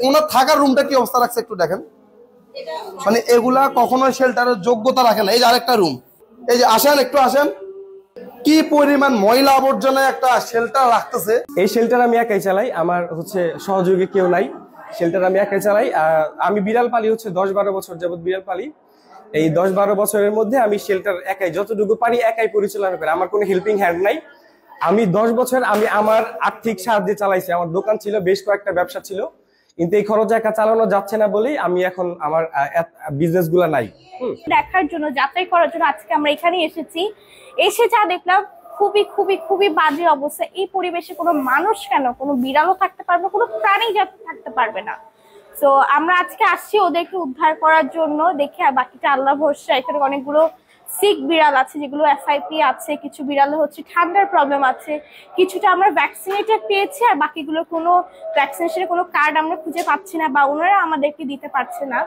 ওনার থাকার রুমটা কি অবস্থা রাখছে একটু দেখেন, মানে এগুলা কখনোই শেল্টারের যোগ্যতা রাখে না। এই যে আরেকটা রুম, এই যে আসেন একটু আসেন, কি পরিমাণ ময়লা আবর্জনা একটা শেল্টার রাখতেছে। এই শেল্টার আমি একাই চালাই, আমার হচ্ছে সহযোগী কেউ নাই। শেল্টার আমি একাই চালাই। আমি বিড়াল পালি হচ্ছে 10-12 বছর যাবত বিড়াল পালি। এই 10-12 বছরের মধ্যে আমি শেল্টার একাই যতটুকু পারি একাই পরিচালনা করি, আমার কোনো হেল্পিং হ্যান্ড নাই। আমি 10 বছর আমি আমার আর্থিক সাহায্যে চালাইছি। আমার দোকান ছিল, বেশ কয়েকটা ব্যবসা ছিল, কিন্তু এই খরচ একা চালানো যাচ্ছে না বলেই আমি এখন আমার বিজনেস গুলা নাই। দেখার জন্য, যাচাই করার জন্য আজকে আমরা এখানে এসেছি। এসে যা দেখলাম খুবই খুবই খুবই বাজে অবস্থা। এই পরিবেশে কোনো মানুষ কেন, কোনো বিড়ালও থাকতে পারবে, কোনো প্রাণী জাতি থাকতে পারবে না। তো আমরা আজকে আসছি ওদেরকে উদ্ধার করার জন্য। দেখে আর বাকিটা আল্লাহ ভরসা। এখানে অনেকগুলো সিক বিড়াল আছে যেগুলো এসআইপি আছে, কিছু বিড়ালে হচ্ছে ঠান্ডার প্রবলেম আছে, কিছুটা আমরা ভ্যাকসিনেটেড পেয়েছি, আর বাকিগুলো কোনো ভ্যাকসিনেশনের কোনো কার্ড আমরা খুঁজে পাচ্ছি না বা ওনারা আমাদেরকে দিতে পারছে না।